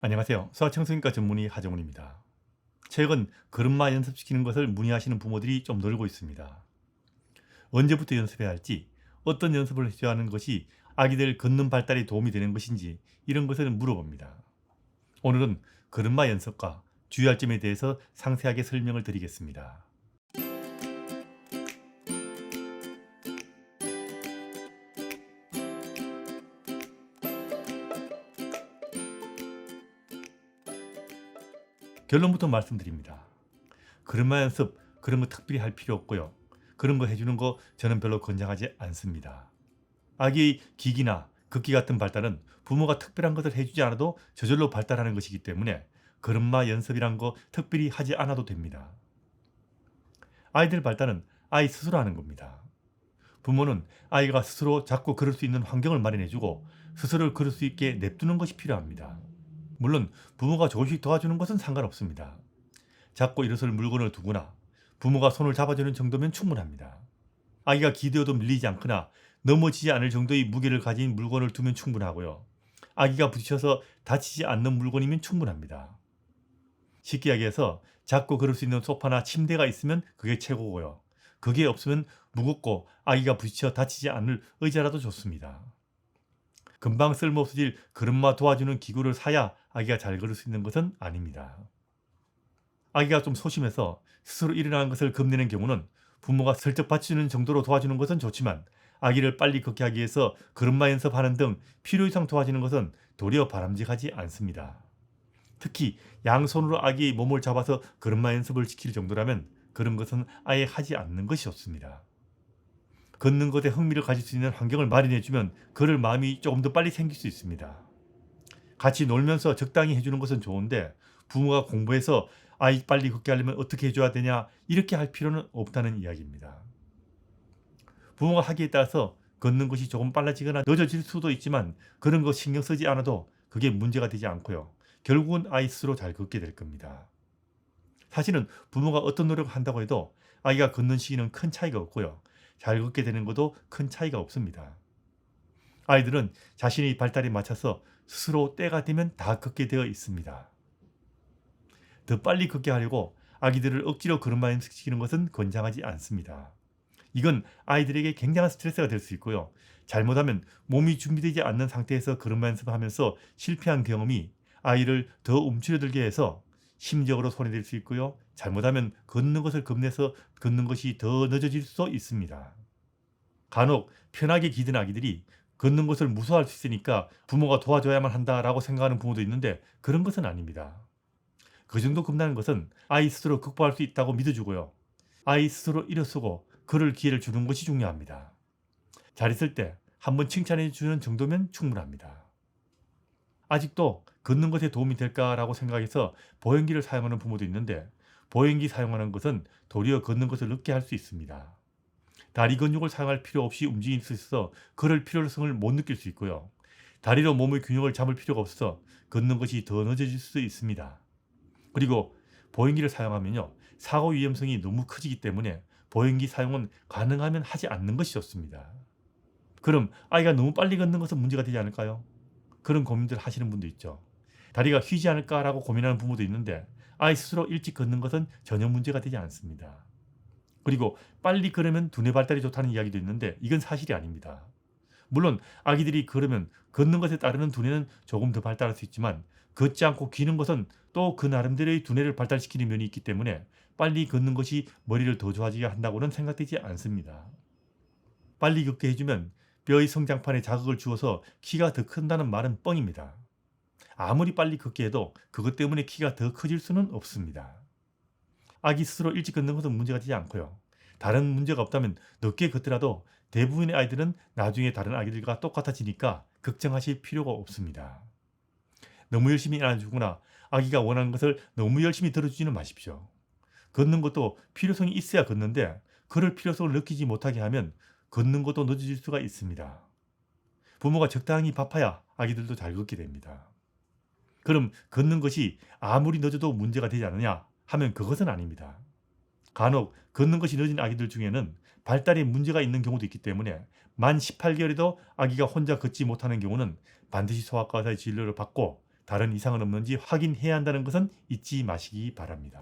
안녕하세요. 소아청소년과 전문의 하정훈입니다. 최근 걸음마 연습시키는 것을 문의하시는 부모들이 좀 늘고 있습니다. 언제부터 연습해야 할지, 어떤 연습을 해줘야 하는 것이 아기들 걷는 발달에 도움이 되는 것인지 이런 것을 물어봅니다. 오늘은 걸음마 연습과 주의할 점에 대해서 상세하게 설명을 드리겠습니다. 결론부터 말씀드립니다. 걸음마 연습 그런 거 특별히 할 필요 없고요. 그런 거 해주는 거 저는 별로 권장하지 않습니다. 아기의 기기나 걷기 같은 발달은 부모가 특별한 것을 해주지 않아도 저절로 발달하는 것이기 때문에 걸음마 연습이란 거 특별히 하지 않아도 됩니다. 아이들 발달은 아이 스스로 하는 겁니다. 부모는 아이가 스스로 자꾸 걸을 수 있는 환경을 마련해주고 스스로 걸을 수 있게 냅두는 것이 필요합니다. 물론 부모가 조금씩 도와주는 것은 상관없습니다. 자꾸 일어설 물건을 두거나 부모가 손을 잡아주는 정도면 충분합니다. 아기가 기대어도 밀리지 않거나 넘어지지 않을 정도의 무게를 가진 물건을 두면 충분하고요. 아기가 부딪혀서 다치지 않는 물건이면 충분합니다. 쉽게 이야기해서 작고 걸을 수 있는 소파나 침대가 있으면 그게 최고고요. 그게 없으면 무겁고 아기가 부딪혀 다치지 않을 의자라도 좋습니다. 금방 쓸모없어질 걸음마 도와주는 기구를 사야 아기가 잘 걸을 수 있는 것은 아닙니다. 아기가 좀 소심해서 스스로 일어나는 것을 겁내는 경우는 부모가 슬쩍 받쳐주는 정도로 도와주는 것은 좋지만 아기를 빨리 걷게 하기 위해서 걸음마 연습하는 등 필요 이상 도와주는 것은 도리어 바람직하지 않습니다. 특히 양손으로 아기의 몸을 잡아서 걸음마 연습을 시킬 정도라면 그런 것은 아예 하지 않는 것이 좋습니다. 걷는 것에 흥미를 가질 수 있는 환경을 마련해주면 걸을 마음이 조금 더 빨리 생길 수 있습니다. 같이 놀면서 적당히 해주는 것은 좋은데 부모가 공부해서 아이 빨리 걷게 하려면 어떻게 해줘야 되냐 이렇게 할 필요는 없다는 이야기입니다. 부모가 하기에 따라서 걷는 것이 조금 빨라지거나 늦어질 수도 있지만 그런 거 신경 쓰지 않아도 그게 문제가 되지 않고요. 결국은 아이 스스로 잘 걷게 될 겁니다. 사실은 부모가 어떤 노력을 한다고 해도 아이가 걷는 시기는 큰 차이가 없고요. 잘 걷게 되는 것도 큰 차이가 없습니다. 아이들은 자신의 발달에 맞춰서 스스로 때가 되면 다 걷게 되어 있습니다. 더 빨리 걷게 하려고 아기들을 억지로 걸음마 연습시키는 것은 권장하지 않습니다. 이건 아이들에게 굉장한 스트레스가 될 수 있고요. 잘못하면 몸이 준비되지 않는 상태에서 걸음마 연습을 하면서 실패한 경험이 아이를 더 움츠러들게 해서 심적으로 손해될 수 있고요. 잘못하면 걷는 것을 겁내서 걷는 것이 더 늦어질 수도 있습니다. 간혹 편하게 기든 아기들이 걷는 것을 무서워할 수 있으니까 부모가 도와줘야만 한다라고 생각하는 부모도 있는데 그런 것은 아닙니다. 그 정도 겁나는 것은 아이 스스로 극복할 수 있다고 믿어주고요. 아이 스스로 일어서고 걸을 기회를 주는 것이 중요합니다. 잘했을 때 한번 칭찬해 주는 정도면 충분합니다. 아직도 걷는 것에 도움이 될까라고 생각해서 보행기를 사용하는 부모도 있는데 보행기 사용하는 것은 도리어 걷는 것을 늦게 할 수 있습니다. 다리 근육을 사용할 필요 없이 움직일 수 있어서 걸을 필요성을 못 느낄 수 있고요. 다리로 몸의 균형을 잡을 필요가 없어서 걷는 것이 더 늦어질 수도 있습니다. 그리고 보행기를 사용하면요. 사고 위험성이 너무 커지기 때문에 보행기 사용은 가능하면 하지 않는 것이 좋습니다. 그럼 아이가 너무 빨리 걷는 것은 문제가 되지 않을까요? 그런 고민들 하시는 분도 있죠. 다리가 휘지 않을까라고 고민하는 부모도 있는데 아이 스스로 일찍 걷는 것은 전혀 문제가 되지 않습니다. 그리고 빨리 걸으면 두뇌 발달이 좋다는 이야기도 있는데 이건 사실이 아닙니다. 물론 아기들이 걸으면 걷는 것에 따르는 두뇌는 조금 더 발달할 수 있지만 걷지 않고 기는 것은 또 그 나름대로의 두뇌를 발달시키는 면이 있기 때문에 빨리 걷는 것이 머리를 더 좋아지게 한다고는 생각되지 않습니다. 빨리 걷게 해주면 뼈의 성장판에 자극을 주어서 키가 더 큰다는 말은 뻥입니다. 아무리 빨리 걷게 해도 그것 때문에 키가 더 커질 수는 없습니다. 아기 스스로 일찍 걷는 것은 문제가 되지 않고요. 다른 문제가 없다면 늦게 걷더라도 대부분의 아이들은 나중에 다른 아기들과 똑같아지니까 걱정하실 필요가 없습니다. 너무 열심히 안아주거나 아기가 원하는 것을 너무 열심히 들어주지는 마십시오. 걷는 것도 필요성이 있어야 걷는데 걸을 필요성을 느끼지 못하게 하면 걷는 것도 늦어질 수가 있습니다. 부모가 적당히 바빠야 아기들도 잘 걷게 됩니다. 그럼 걷는 것이 아무리 늦어도 문제가 되지 않느냐 하면 그것은 아닙니다. 간혹 걷는 것이 늦은 아기들 중에는 발달에 문제가 있는 경우도 있기 때문에 만 18개월에도 아기가 혼자 걷지 못하는 경우는 반드시 소아과 의사의 진료를 받고 다른 이상은 없는지 확인해야 한다는 것은 잊지 마시기 바랍니다.